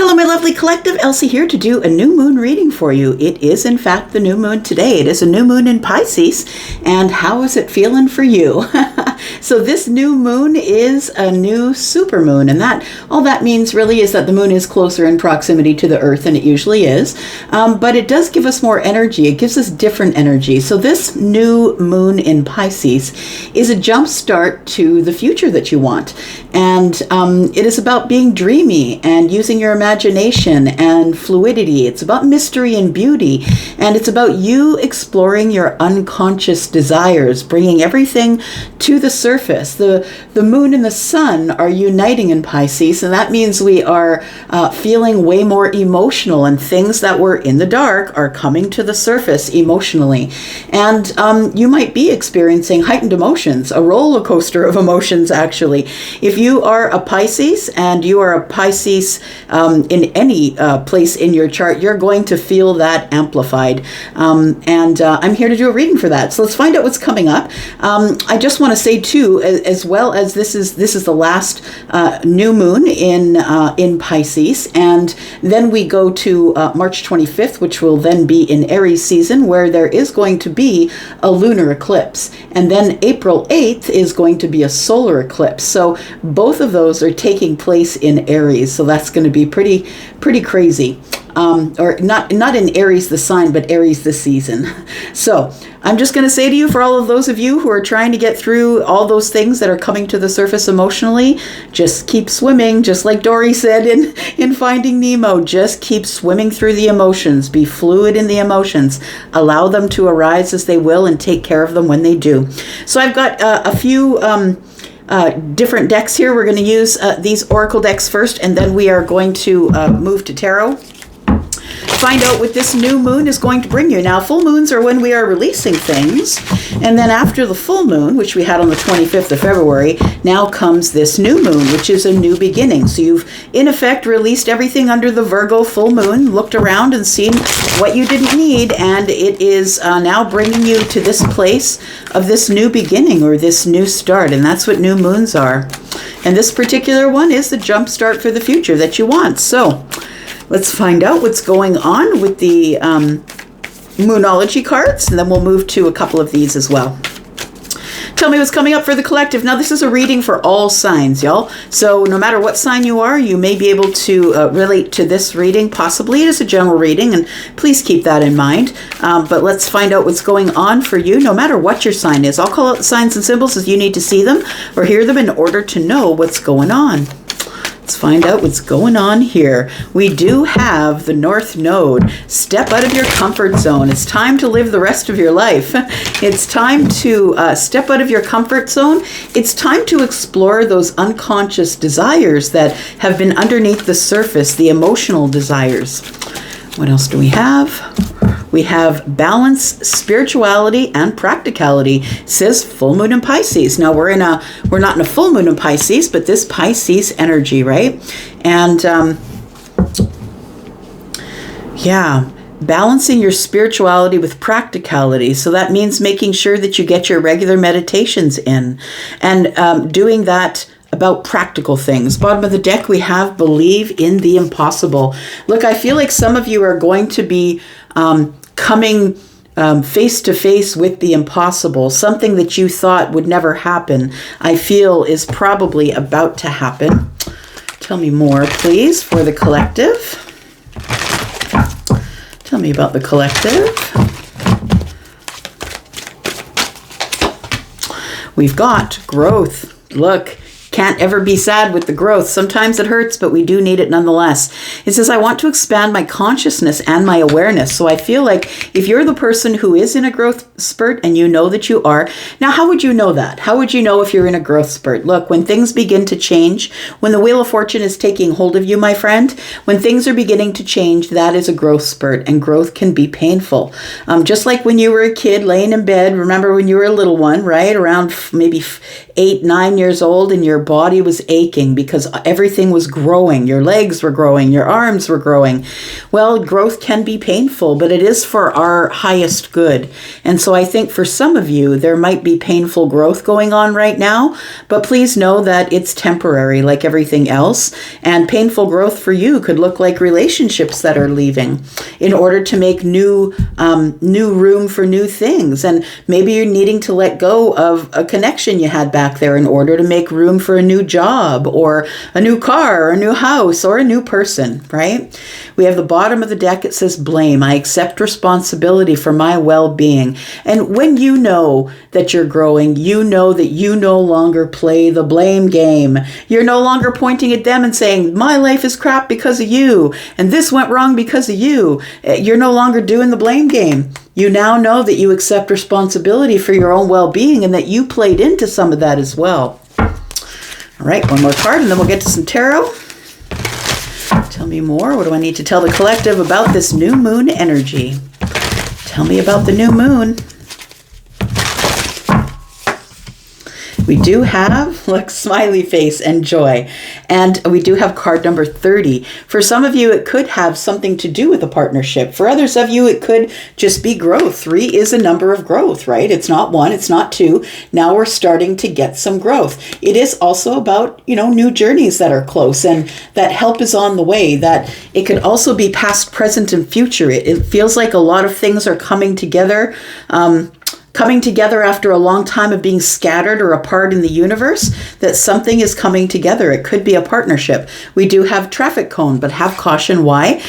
Hello, my lovely collective. Elsie here to do a new moon reading for you. It is, in fact, the new moon today. It is a new moon in Pisces. And how is it feeling for you? So this new moon is a new supermoon. And all that means really is that the moon is closer in proximity to the Earth than it usually is. But it does give us more energy. It gives us different energy. So this new moon in Pisces is a jump start to the future that you want. And it is about being dreamy and using your imagination and fluidity. It's about mystery and beauty. And it's about you exploring your unconscious desires, bringing everything to the surface. The moon and the sun are uniting in Pisces, and that means we are feeling way more emotional, and things that were in the dark are coming to the surface emotionally. And you might be experiencing heightened emotions, a roller coaster of emotions, actually. If you are a Pisces, and you are a Pisces in any place in your chart, you're going to feel that amplified. I'm here to do a reading for that. So let's find out what's coming up. I just want to say too, as well as this is the last new moon in Pisces, and then we go to March 25th, which will then be in Aries season, where there is going to be a lunar eclipse, and then April 8th is going to be a solar eclipse. So both of those are taking place in Aries, so that's going to be pretty crazy. Or not in Aries the sign, but Aries the season. So I'm just going to say to you, for all of those of you who are trying to get through all those things that are coming to the surface emotionally, just keep swimming, just like Dori said in Finding Nemo. Just keep swimming through the emotions. Be fluid in the emotions. Allow them to arise as they will, and take care of them when they do. So I've got a few different decks here. We're going to use these oracle decks first, and then we are going to move to tarot. Find out what this new moon is going to bring you. Now, full moons are when we are releasing things, and then after the full moon, which we had on the 25th of February, now comes this new moon, which is a new beginning. So you've, in effect, released everything under the Virgo full moon, looked around and seen what you didn't need, and it is now bringing you to this place of this new beginning, or this new start, and that's what new moons are. And this particular one is the jump start for the future that you want. So let's find out what's going on with the Moonology cards, and then we'll move to a couple of these as well. Tell me what's coming up for the collective. Now, this is a reading for all signs, y'all. So no matter what sign you are, you may be able to relate to this reading. Possibly it is a general reading, and please keep that in mind. But let's find out what's going on for you, no matter what your sign is. I'll call out the signs and symbols as you need to see them or hear them in order to know what's going on. Let's find out what's going on here. We do have the North Node. Step out of your comfort zone. It's time to live the rest of your life. It's time to step out of your comfort zone. It's time to explore those unconscious desires that have been underneath the surface, the emotional desires. What else do we have? We have balance, spirituality, and practicality. It says full moon in Pisces. Now we're not in a full moon in Pisces, but this Pisces energy, right? And balancing your spirituality with practicality. So that means making sure that you get your regular meditations in, and doing that about practical things. Bottom of the deck, we have believe in the impossible. Look, I feel like some of you are going to be coming face to face with the impossible. Something that you thought would never happen, I feel is probably about to happen. Tell me more, please, for the collective. Tell me about the collective. We've got growth. Look, can't ever be sad with the growth. Sometimes it hurts, but we do need it nonetheless. It says, I want to expand my consciousness and my awareness. So I feel like if you're the person who is in a growth spurt, and you know that you are, now how would you know that? How would you know if you're in a growth spurt? Look, when things begin to change, when the Wheel of Fortune is taking hold of you, my friend, when things are beginning to change, that is a growth spurt, and growth can be painful. Just like when you were a kid laying in bed, remember when you were a little one, right? Around maybe 8, 9 years old, and your body was aching because everything was growing. Your legs were growing, your arms were growing. Well, growth can be painful, but it is for our highest good. And so I think for some of you, there might be painful growth going on right now, but please know that it's temporary like everything else. And painful growth for you could look like relationships that are leaving in order to make new room for new things. And maybe you're needing to let go of a connection you had back there in order to make room for a new job or a new car or a new house or a new person, right? We have the bottom of the deck. It says blame. I accept responsibility for my well-being. And when you know that you're growing, you know that you no longer play the blame game. You're no longer pointing at them and saying, my life is crap because of you, and this went wrong because of you. You're no longer doing the blame game. You now know that you accept responsibility for your own well-being and that you played into some of that as well. All right, one more card and then we'll get to some tarot. Tell me more. What do I need to tell the collective about this new moon energy? Tell me about the new moon. We do have, look, smiley face and joy. And we do have card number 30. For some of you, it could have something to do with a partnership. For others of you, it could just be growth. 3 is a number of growth, right? It's not 1, it's not 2. Now we're starting to get some growth. It is also about, new journeys that are close and that help is on the way. That it could also be past, present, and future. It feels like a lot of things are coming together. Coming together after a long time of being scattered or apart in the universe, that something is coming together. It could be a partnership. We do have traffic cone, but have caution. Why?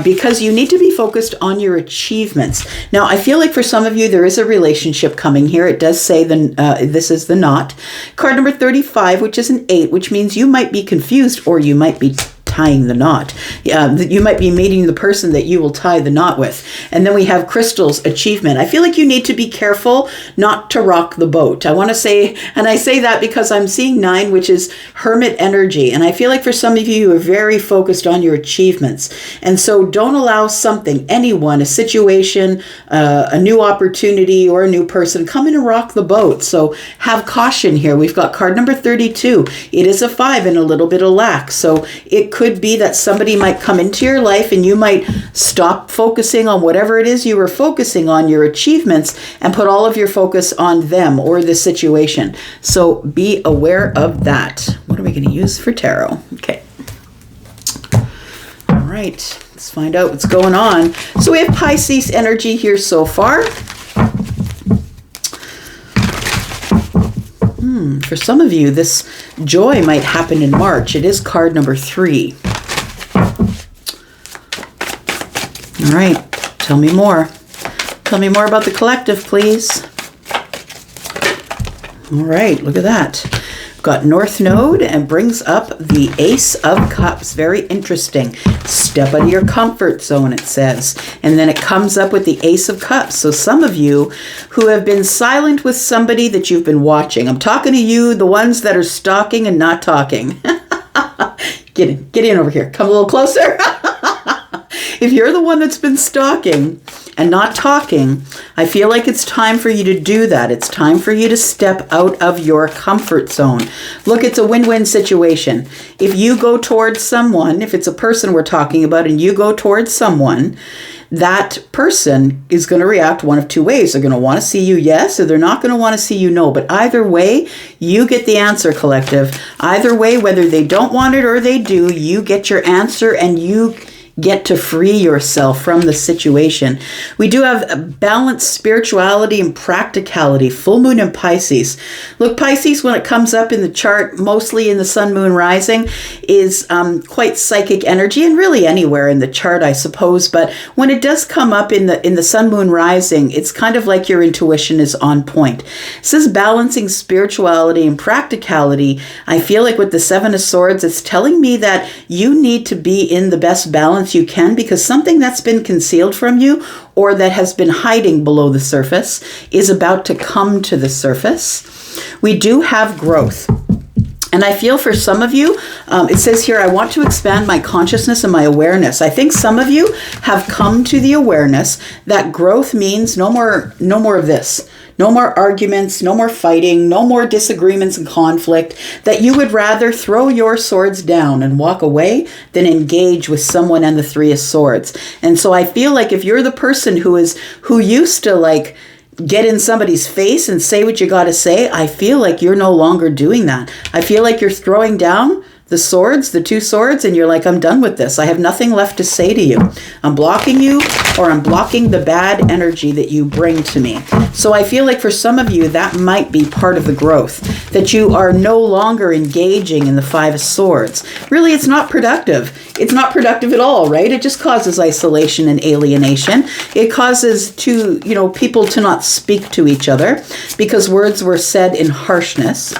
Because you need to be focused on your achievements. Now, I feel like for some of you, there is a relationship coming here. It does say this is the knot. Card number 35, which is an 8, which means you might be confused or you might be tying the knot. You might be meeting the person that you will tie the knot with. And then we have crystals, achievement. I feel like you need to be careful not to rock the boat. I want to say, and I say that because I'm seeing 9, which is hermit energy. And I feel like for some of you, you are very focused on your achievements. And so don't allow something, anyone, a situation, a new opportunity, or a new person come in and rock the boat. So have caution here. We've got card number 32. It is a 5 and a little bit of lack. So it could be that somebody might come into your life and you might stop focusing on whatever it is you were focusing on, your achievements, and put all of your focus on them or the situation. So be aware of that. What are we going to use for tarot? Okay. All right. Let's find out what's going on. So we have Pisces energy here so far. For some of you, this joy might happen in March. It is card number 3. All right. Tell me more. Tell me more about the collective, please. All right. Look at that. Got North Node and brings up the Ace of Cups. Very interesting. Step out of your comfort zone, it says. And then it comes up with the Ace of Cups. So some of you who have been silent with somebody that you've been watching. I'm talking to you, the ones that are stalking and not talking. Get in over here. Come a little closer. If you're the one that's been stalking and not talking, I feel like it's time for you to do that. It's time for you to step out of your comfort zone. Look, it's a win-win situation. If you go towards someone, if it's a person we're talking about, and you go towards someone, that person is going to react one of 2 ways. They're going to want to see you yes, or they're not going to want to see you no. But either way, you get the answer, collective. Either way, whether they don't want it or they do, you get your answer and you get to free yourself from the situation. We do have a balanced spirituality and practicality, full moon in Pisces. Look, Pisces, when it comes up in the chart, mostly in the sun, moon, rising, is quite psychic energy, and really anywhere in the chart, I suppose. But when it does come up in the sun, moon, rising, it's kind of like your intuition is on point. This is balancing spirituality and practicality. I feel like with the 7 of Swords, it's telling me that you need to be in the best balance you can, because something that's been concealed from you or that has been hiding below the surface is about to come to the surface. We do have growth. And I feel for some of you, it says here, I want to expand my consciousness and my awareness. I think some of you have come to the awareness that growth means no more of this. no more arguments, no more fighting, no more disagreements and conflict, that you would rather throw your swords down and walk away than engage with someone and the Three of Swords. And so I feel like if you're the person who used to like get in somebody's face and say what you got to say, I feel like you're no longer doing that. I feel like you're throwing down the swords, the two swords, and you're like, I'm done with this. I have nothing left to say to you. I'm blocking you, or I'm blocking the bad energy that you bring to me. So I feel like for some of you, that might be part of the growth, that you are no longer engaging in the Five of Swords. Really, it's not productive. It's not productive at all, right? It just causes isolation and alienation. It causes people to not speak to each other because words were said in harshness.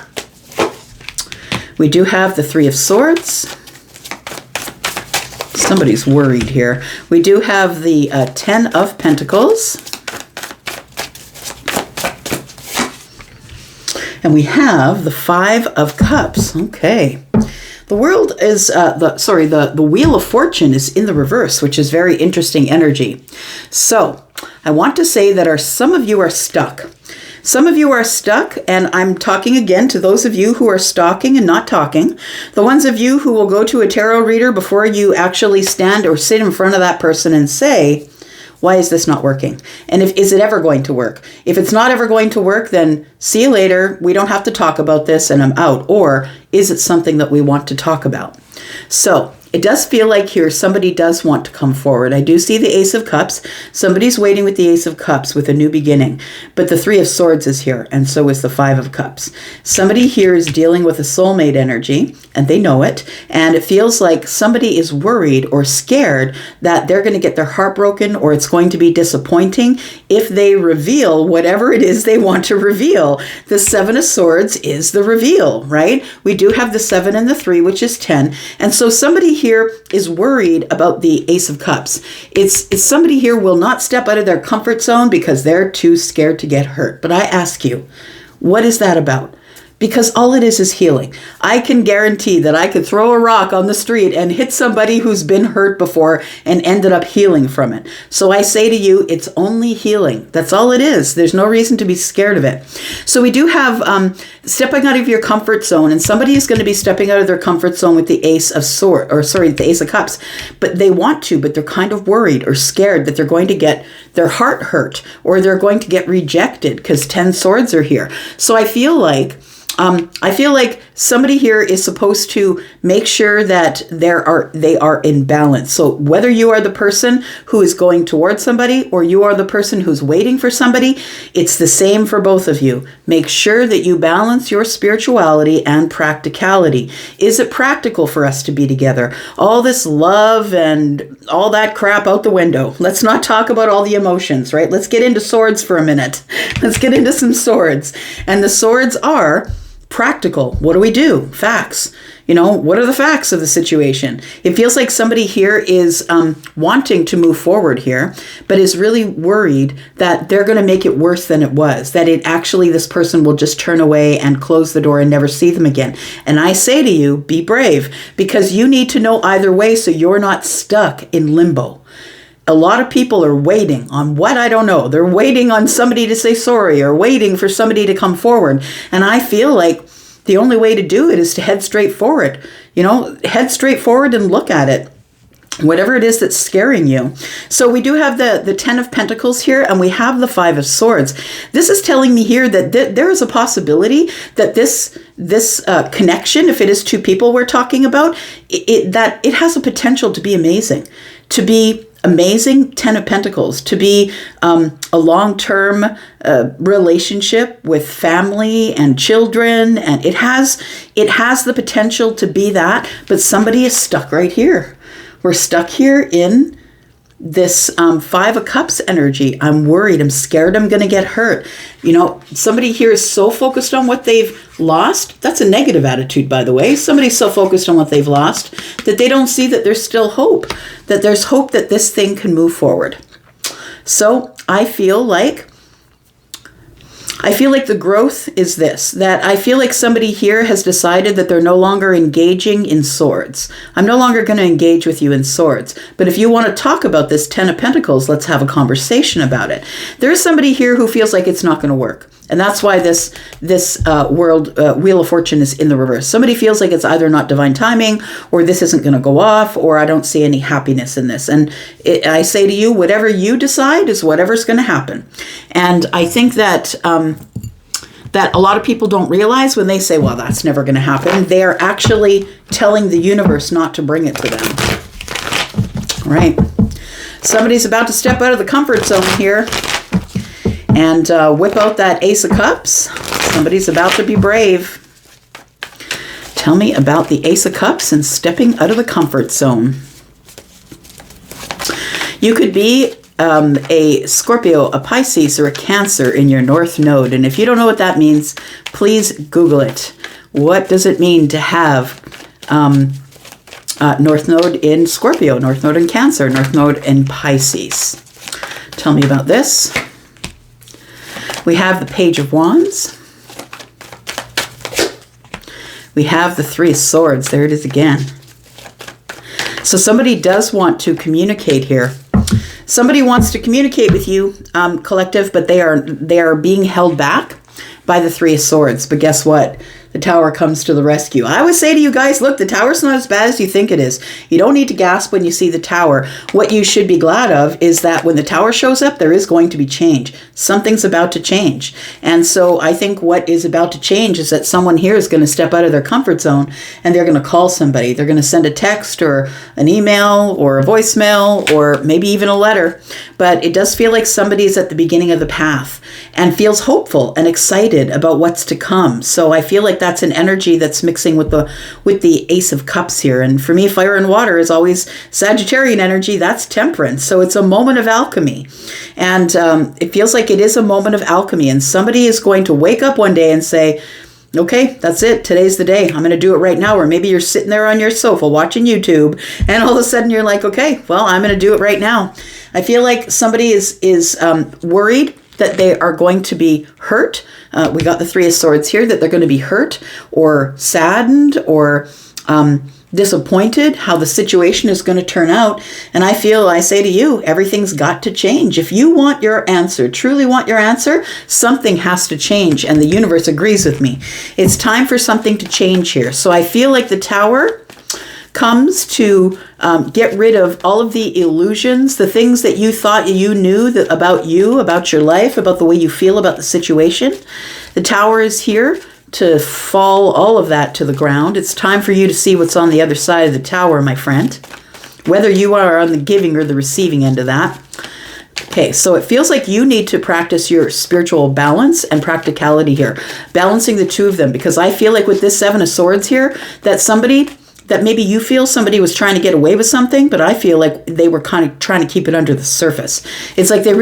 We do have the Three of Swords. Somebody's worried here. We do have the Ten of Pentacles. And we have the Five of Cups. Okay. The world is, the Wheel of Fortune is in the reverse, which is very interesting energy. So I want to say that some of you are stuck. Some of you are stuck, and I'm talking again to those of you who are stalking and not talking. The ones of you who will go to a tarot reader before you actually stand or sit in front of that person and say, why is this not working? And is it ever going to work? If it's not ever going to work, then see you later. We don't have to talk about this and I'm out. Or is it something that we want to talk about? So it does feel like here somebody does want to come forward. I do see the Ace of Cups. Somebody's waiting with the Ace of Cups with a new beginning. But the Three of Swords is here, and so is the Five of Cups. Somebody here is dealing with a soulmate energy, and they know it. And it feels like somebody is worried or scared that they're going to get their heart broken, or it's going to be disappointing if they reveal whatever it is they want to reveal. The Seven of Swords is the reveal, right? We do have the 7 and the 3, which is 10. And so somebody here is worried about the Ace of Cups. It's somebody here will not step out of their comfort zone because they're too scared to get hurt. But I ask you, what is that about? Because all it is healing. I can guarantee that I could throw a rock on the street and hit somebody who's been hurt before and ended up healing from it. So I say to you, it's only healing. That's all it is. There's no reason to be scared of it. So we do have stepping out of your comfort zone, and somebody is going to be stepping out of their comfort zone with the the Ace of Cups. But they want to, but they're kind of worried or scared that they're going to get their heart hurt or they're going to get rejected because 10 swords are here. So I feel like somebody here is supposed to make sure that they are in balance. So whether you are the person who is going towards somebody or you are the person who's waiting for somebody, it's the same for both of you. Make sure that you balance your spirituality and practicality. Is it practical for us to be together? All this love and all that crap out the window. Let's not talk about all the emotions, right? Let's get into swords for a minute. Let's get into some swords. And the swords are practical. What do we do? Facts. What are the facts of the situation? It feels like somebody here is wanting to move forward here, but is really worried that they're going to make it worse than it was, that this person will just turn away and close the door and never see them again. And I say to you, be brave, because you need to know either way so you're not stuck in limbo. A lot of people are waiting on what? I don't know. They're waiting on somebody to say sorry or waiting for somebody to come forward. And I feel like the only way to do it is to head straight forward. Head straight forward and look at it. Whatever it is that's scaring you. So we do have the 10 of Pentacles here, and we have the 5 of Swords. This is telling me here that there is a possibility that this connection, if it is two people we're talking about, that it has a potential to be amazing. To be amazing 10 of Pentacles, to be a long-term relationship with family and children, and it has the potential to be that, but somebody is stuck right here. We're stuck here in this 5 of Cups energy. I'm worried. I'm scared I'm going to get hurt. Somebody here is so focused on what they've lost. That's a negative attitude, by the way. Somebody's so focused on what they've lost that they don't see that there's still hope, that there's hope that this thing can move forward. So I feel like I feel like the growth is this, that I feel like somebody here has decided that they're no longer engaging in swords. I'm no longer going to engage with you in swords. But if you want to talk about this 10 of Pentacles, let's have a conversation about it. There's somebody here who feels like it's not going to work. And that's why this Wheel of Fortune is in the reverse. Somebody feels like it's either not divine timing, or this isn't going to go off, or I don't see any happiness in this. And I say to you, whatever you decide is whatever's going to happen. And I think that that a lot of people don't realize when they say, well, that's never going to happen. They are actually telling the universe not to bring it to them. All right. Somebody's about to step out of the comfort zone here and whip out that Ace of Cups. Somebody's about to be brave. Tell me about the Ace of Cups and stepping out of the comfort zone. You could be a Scorpio, a Pisces, or a Cancer in your North Node. And if you don't know what that means, please Google it. What does it mean to have North Node in Scorpio, North Node in Cancer, North Node in Pisces? Tell me about this. We have the Page of Wands. We have the Three of Swords. There it is again. So somebody does want to communicate here. Somebody wants to communicate with you, collective, but they are being held back by the Three of Swords. But guess what? The Tower comes to the rescue. I always say to you guys, look, the Tower's not as bad as you think it is. You don't need to gasp when you see the Tower. What you should be glad of is that when the Tower shows up, there is going to be change. Something's about to change. And so I think what is about to change is that someone here is going to step out of their comfort zone and they're going to call somebody. They're going to send a text or an email or a voicemail or maybe even a letter. But it does feel like somebody is at the beginning of the path and feels hopeful and excited about what's to come. So I feel like that's an energy that's mixing with the Ace of Cups here. And for me, fire and water is always Sagittarian energy. That's temperance. So it's a moment of alchemy. And it feels like it is a moment of alchemy. And somebody is going to wake up one day and say, okay, that's it. Today's the day. I'm going to do it right now. Or maybe you're sitting there on your sofa watching YouTube and all of a sudden you're like, okay, well, I'm going to do it right now. I feel like somebody is worried that they are going to be hurt. We got the Three of Swords here, that they're going to be hurt or saddened or disappointed how the situation is going to turn out. And I say to you, everything's got to change. If you want your answer, truly want your answer, something has to change. And the universe agrees with me. It's time for something to change here. So I feel like the Tower comes to get rid of all of the illusions, the things that you thought you knew about you, about your life, about the way you feel about the situation. The Tower is here to fall all of that to the ground. It's time for you to see what's on the other side of the Tower, my friend, whether you are on the giving or the receiving end of that. Okay, so it feels like you need to practice your spiritual balance and practicality here, balancing the two of them, because I feel like with this Seven of Swords here, that maybe you feel somebody was trying to get away with something, but I feel like they were kind of trying to keep it under the surface. It's like they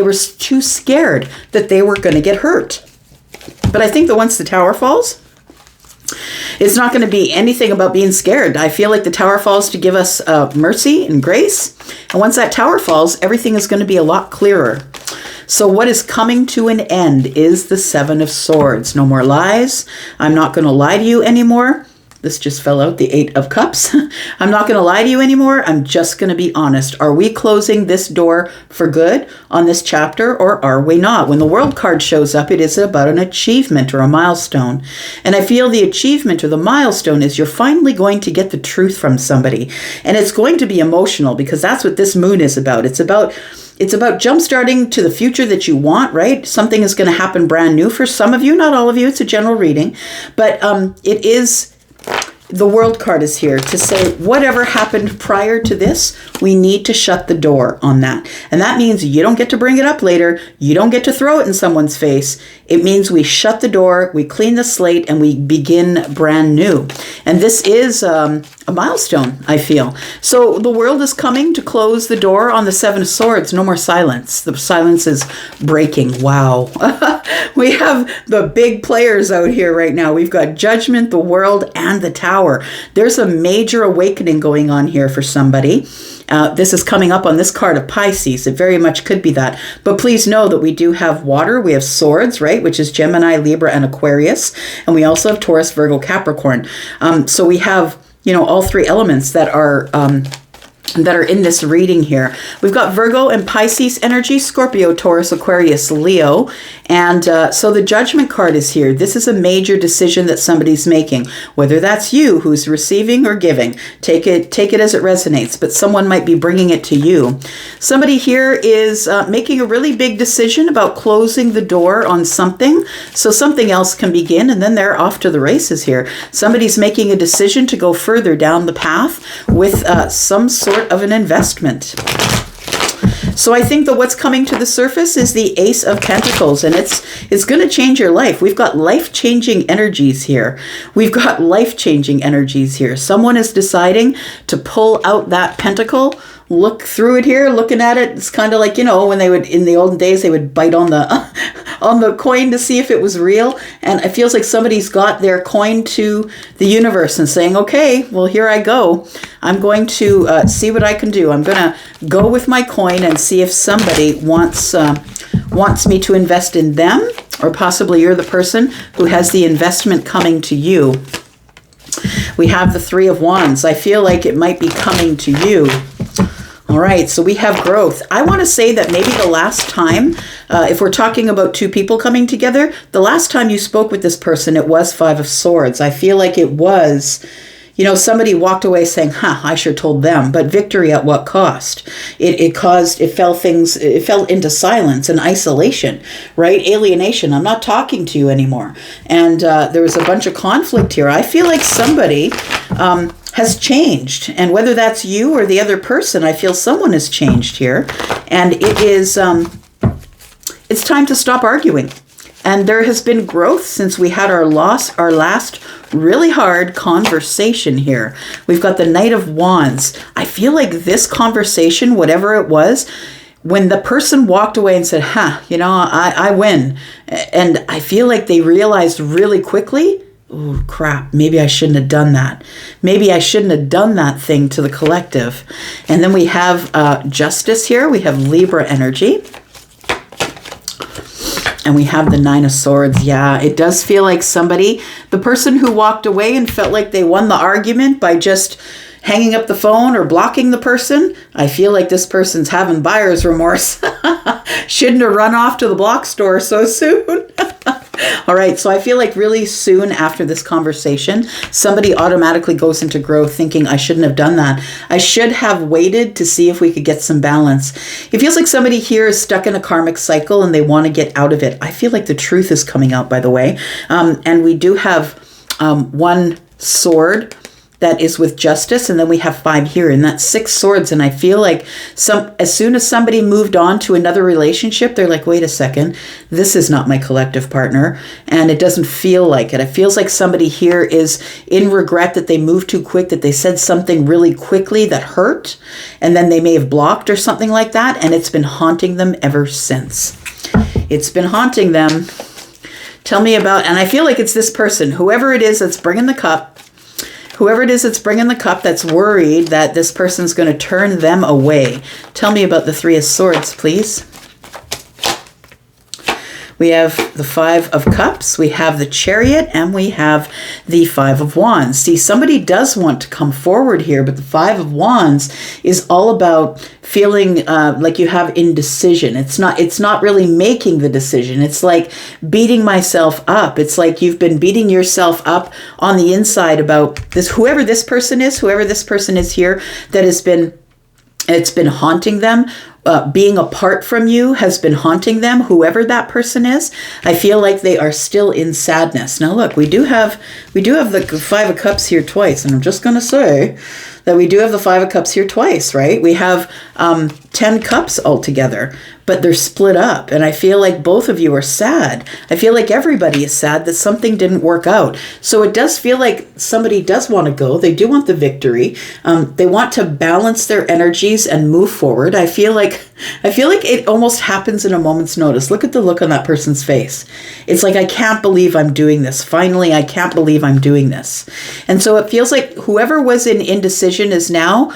were too scared that they were going to get hurt. But I think that once the Tower falls, it's not going to be anything about being scared. I feel like the Tower falls to give us mercy and grace. And once that Tower falls, everything is going to be a lot clearer. So what is coming to an end is the Seven of Swords. No more lies. I'm not going to lie to you anymore. This just fell out, the Eight of Cups. I'm not going to lie to you anymore. I'm just going to be honest. Are we closing this door for good on this chapter, or are we not? When the World card shows up, it is about an achievement or a milestone. And I feel the achievement or the milestone is you're finally going to get the truth from somebody. And it's going to be emotional, because that's what this moon is about. It's about jump-starting to the future that you want, right? Something is going to happen brand new for some of you, not all of you. It's a general reading. But it is... The World card is here to say whatever happened prior to this, we need to shut the door on that. And that means you don't get to bring it up later. You don't get to throw it in someone's face. It means we shut the door, we clean the slate, and we begin brand new. And this is a a milestone, I feel. So the world is coming to close the door on the Seven of Swords. No more silence. The silence is breaking. Wow. We have the big players out here right now. We've got Judgment, the World, and the Tower. There's a major awakening going on here for somebody. This is coming up on this card of Pisces. It very much could be that. But please know that we do have water. We have swords, right? Which is Gemini, Libra, and Aquarius. And we also have Taurus, Virgo, Capricorn. So we have, all three elements that are in this reading here. We've got Virgo and Pisces energy, Scorpio, Taurus, Aquarius, Leo. And so the Judgment card is here. This is a major decision that somebody's making, whether that's you who's receiving or giving. Take it as it resonates, but someone might be bringing it to you. Somebody here is making a really big decision about closing the door on something so something else can begin, and then they're off to the races here. Somebody's making a decision to go further down the path with some sort of an investment. So I think that what's coming to the surface is the Ace of Pentacles, and it's going to change your life. We've got life-changing energies here. Someone is deciding to pull out that pentacle. Look through it here, looking at it. It's kind of like, when they would, in the olden days, they would bite on the coin to see if it was real. And it feels like somebody's got their coin to the universe and saying, okay, well, here I go. I'm going to see what I can do. I'm going to go with my coin and see if somebody wants me to invest in them, or possibly you're the person who has the investment coming to you. We have the Three of Wands. I feel like it might be coming to you. All right, so we have growth. I want to say that maybe the last time, if we're talking about two people coming together, the last time you spoke with this person, it was Five of Swords. I feel like it was, somebody walked away saying, I sure told them, but victory at what cost? It fell into silence and isolation, right? Alienation. I'm not talking to you anymore. And there was a bunch of conflict here. I feel like somebody has changed, and whether that's you or the other person, I feel someone has changed here, and it is it's time to stop arguing. And there has been growth since we had our last really hard conversation here. We've got the Knight of Wands. I feel like this conversation, whatever it was, when the person walked away and said, I win, and I feel like they realized really quickly, oh, crap, maybe I shouldn't have done that. Maybe I shouldn't have done that thing to the collective. And then we have Justice here. We have Libra energy. And we have the Nine of Swords. Yeah, it does feel like somebody, the person who walked away and felt like they won the argument by just hanging up the phone or blocking the person, I feel like this person's having buyer's remorse. Shouldn't have run off to the block store so soon. All right, so I feel like really soon after this conversation, somebody automatically goes into growth thinking, I shouldn't have done that. I should have waited to see if we could get some balance. It feels like somebody here is stuck in a karmic cycle and they want to get out of it. I feel like the truth is coming out, by the way. And we do have one sword that is with Justice, and then we have 5 here, and that's 6 swords. And I feel like as soon as somebody moved on to another relationship, they're like, wait a second, this is not my collective partner, and it doesn't feel like it. It feels like somebody here is in regret that they moved too quick, that they said something really quickly that hurt, and then they may have blocked or something like that, and it's been haunting them ever since. It's been haunting them. Tell me about, and I feel like it's this person, whoever it is that's bringing the cup, that's worried that this person's going to turn them away. Tell me about the Three of Swords, please. We have the Five of Cups, we have the Chariot, and we have the Five of Wands. See, somebody does want to come forward here, but the Five of Wands is all about feeling like you have indecision. It's not really making the decision. It's like beating myself up. It's like you've been beating yourself up on the inside about this, whoever this person is here, that it's been haunting them. Being apart from you has been haunting them, whoever that person is. I feel like they are still in sadness. Now look, we do have the Five of Cups here twice, and I'm just going to say that we do have the Five of Cups here twice, right? We have 10 cups altogether. but they're split up. And I feel like both of you are sad. I feel like everybody is sad that something didn't work out. So it does feel like somebody does want to go. They do want the victory. They want to balance their energies and move forward. I feel like it almost happens in a moment's notice. Look at the look on that person's face. It's like, I can't believe I'm doing this. Finally, I can't believe I'm doing this. And so it feels like whoever was in indecision is now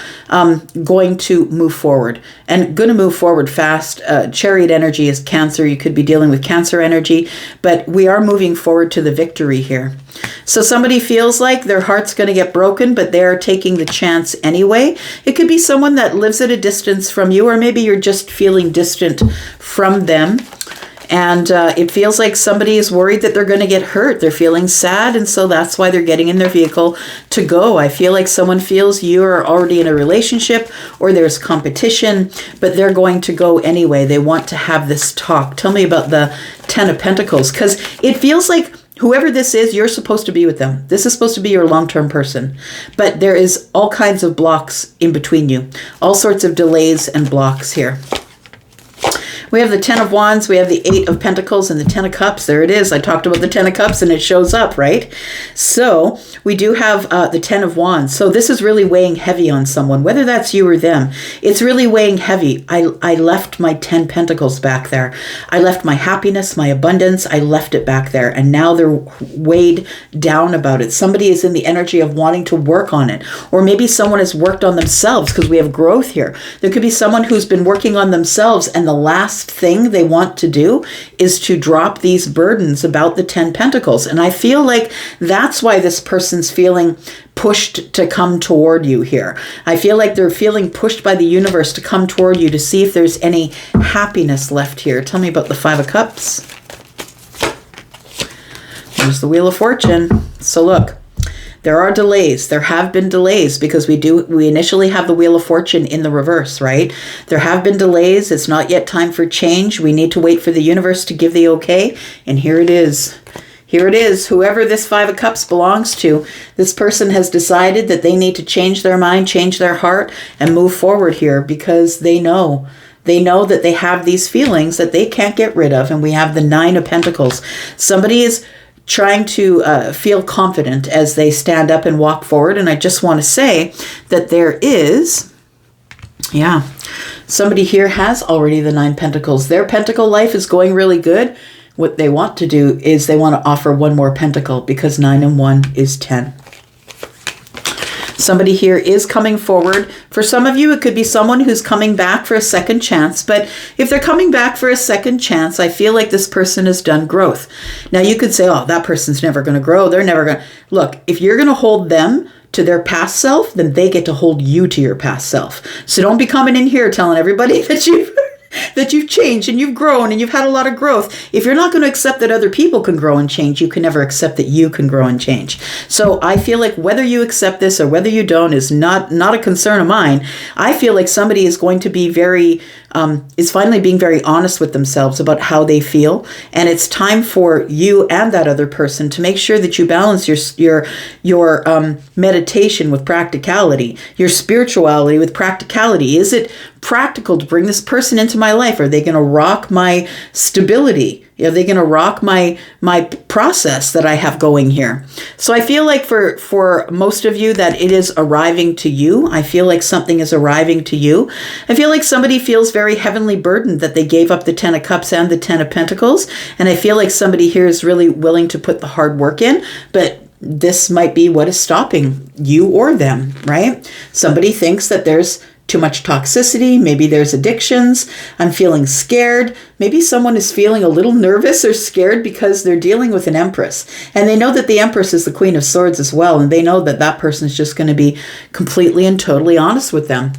going to move forward, and going to move forward fast. Chariot energy is Cancer. You could be dealing with Cancer energy, but we are moving forward to the victory here. So somebody feels like their heart's going to get broken, but they're taking the chance anyway. It could be someone that lives at a distance from you, or maybe you're just feeling distant from them. And it feels like somebody is worried that they're going to get hurt. They're feeling sad, and so that's why they're getting in their vehicle to go. I feel like someone feels you are already in a relationship or there's competition, but they're going to go anyway. They want to have this talk. Tell me about the Ten of Pentacles, because it feels like whoever this is, you're supposed to be with them. This is supposed to be your long-term person. But there is all kinds of blocks in between you. All sorts of delays and blocks here. We have the Ten of Wands, we have the Eight of Pentacles, and the Ten of Cups. There it is. I talked about the Ten of Cups, and it shows up, right? So we do have the Ten of Wands. So this is really weighing heavy on someone, whether that's you or them. It's really weighing heavy. I left my 10 Pentacles back there. I left my happiness, my abundance. I left it back there, and now they're weighed down about it. Somebody is in the energy of wanting to work on it, or maybe someone has worked on themselves, because we have growth here. There could be someone who's been working on themselves, and the last thing they want to do is to drop these burdens about the 10 Pentacles. And I feel like that's why this person's feeling pushed to come toward you here. I feel like they're feeling pushed by the universe to come toward you to see if there's any happiness left here. Tell me about the Five of Cups. There's the Wheel of Fortune. So look, there are delays. There have been delays because we initially have the Wheel of Fortune in the reverse, right? There have been delays. It's not yet time for change. We need to wait for the universe to give the okay. And here it is. Here it is. Whoever this Five of Cups belongs to, this person has decided that they need to change their mind, change their heart, and move forward here because they know. They know that they have these feelings that they can't get rid of. And we have the Nine of Pentacles. Somebody is trying to feel confident as they stand up and walk forward. And I just want to say that there is, somebody here has already the Nine Pentacles. Their pentacle life is going really good. What they want to do is they want to offer one more pentacle because 9 and 1 is 10. Somebody here is coming forward. For some of you, it could be someone who's coming back for a second chance. But if they're coming back for a second chance, I feel like this person has done growth. Now, you could say, oh, that person's never going to grow. They're never going to. Look, if you're going to hold them to their past self, then they get to hold you to your past self. So don't be coming in here telling everybody that you've changed and you've grown and you've had a lot of growth. If you're not going to accept that other people can grow and change, you can never accept that you can grow and change. So I feel like whether you accept this or whether you don't is not a concern of mine. I feel like somebody is going to be is finally being very honest with themselves about how they feel. And it's time for you and that other person to make sure that you balance your meditation with practicality, your spirituality with practicality. Is it practical to bring this person into my life? Are they going to rock my stability? Are they going to rock my process that I have going here? So I feel like for most of you that it is arriving to you. I feel like something is arriving to you. I feel like somebody feels very heavenly burdened that they gave up the 10 of Cups and the 10 of Pentacles. And I feel like somebody here is really willing to put the hard work in, but this might be what is stopping you or them, right? Somebody thinks that there's too much toxicity. Maybe there's addictions. I'm feeling scared. Maybe someone is feeling a little nervous or scared because they're dealing with an Empress. And they know that the Empress is the Queen of Swords as well. And they know that that person is just going to be completely and totally honest with them.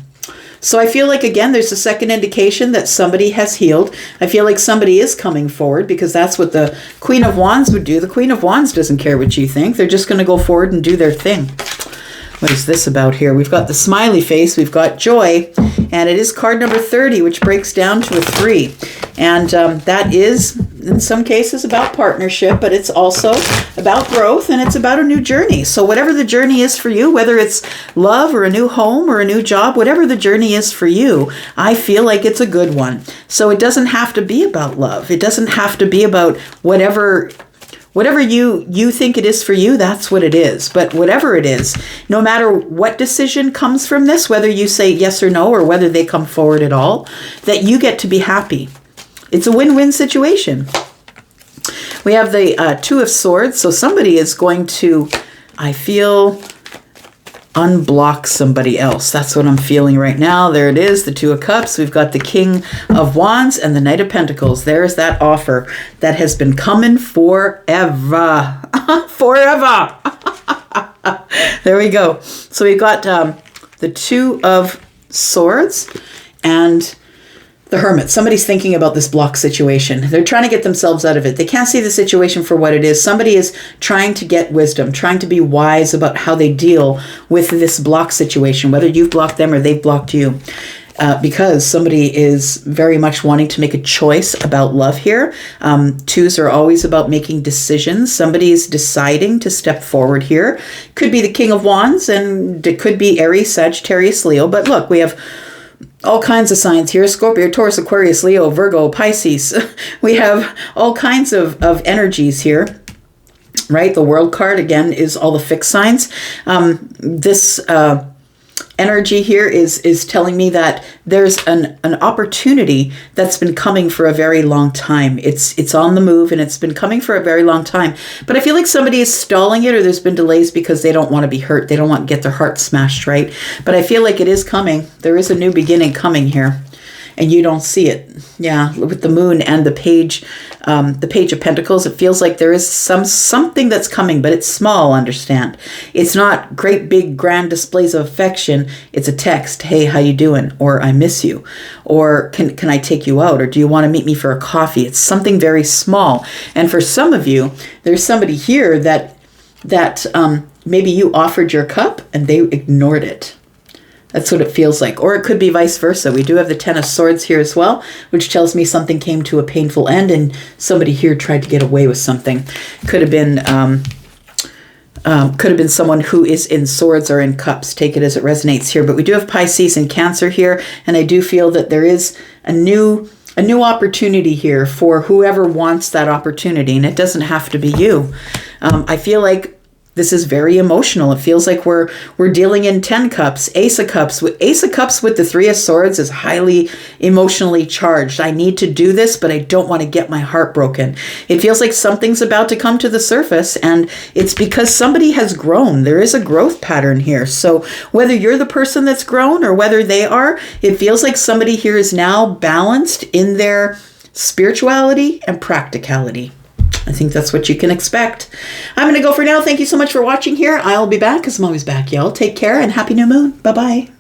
So I feel like, again, there's a second indication that somebody has healed. I feel like somebody is coming forward because that's what the Queen of Wands would do. The Queen of Wands doesn't care what you think. They're just going to go forward and do their thing. What is this about here? We've got the smiley face, we've got joy, and it is card number 30, which breaks down to a 3. And that is in some cases about partnership, but it's also about growth, and it's about a new journey. So whatever the journey is for you, whether it's love or a new home or a new job, whatever the journey is for you, I feel like it's a good one. So it doesn't have to be about love. It doesn't have to be about whatever you think it is for you, that's what it is. But whatever it is, no matter what decision comes from this, whether you say yes or no, or whether they come forward at all, that you get to be happy. It's a win-win situation. We have the Two of Swords. So somebody is going to, I feel, unblock somebody else. That's what I'm feeling right now. There it is, the Two of Cups. We've got the King of Wands and the Knight of Pentacles. There's that offer that has been coming forever. Forever. There we go. So we've got the Two of Swords and the Hermit. Somebody's thinking about this block situation. They're trying to get themselves out of it. They can't see the situation for what it is. Somebody is trying to get wisdom, trying to be wise about how they deal with this block situation, whether you've blocked them or they've blocked you. Because somebody is very much wanting to make a choice about love here. Twos are always about making decisions. Somebody is deciding to step forward here. Could be the King of Wands, and it could be Aries, Sagittarius, Leo. But look, we have all kinds of signs here: Scorpio, Taurus, Aquarius, Leo, Virgo, Pisces. We have all kinds of energies here, right? The World card, again, is all the fixed signs. This energy here is telling me that there's an opportunity that's been coming for a very long time. It's on the move, and it's been coming for a very long time. But I feel like somebody is stalling it, or there's been delays because they don't want to be hurt. They don't want to get their heart smashed, right? But I feel like it is coming. There is a new beginning coming here, and you don't see it. Yeah, with the Moon and the Page of Pentacles, it feels like there is something that's coming, but it's small, understand. It's not great, big, grand displays of affection. It's a text, hey, how you doing? Or I miss you. Or can I take you out? Or do you want to meet me for a coffee? It's something very small. And for some of you, there's somebody here that maybe you offered your cup and they ignored it. That's what it feels like. Or it could be vice versa. We do have the Ten of Swords here as well, which tells me something came to a painful end and somebody here tried to get away with something. Could have been someone who is in Swords or in Cups. Take it as it resonates here. But we do have Pisces and Cancer here, and I do feel that there is a new opportunity here for whoever wants that opportunity, and it doesn't have to be you. I feel like this is very emotional. It feels like we're dealing in 10 cups, Ace of Cups. Ace of Cups with the Three of Swords is highly emotionally charged. I need to do this, but I don't want to get my heart broken. It feels like something's about to come to the surface, and it's because somebody has grown. There is a growth pattern here. So whether you're the person that's grown or whether they are, it feels like somebody here is now balanced in their spirituality and practicality. I think that's what you can expect. I'm going to go for now. Thank you so much for watching here. I'll be back because I'm always back, y'all. Take care and happy new moon. Bye-bye.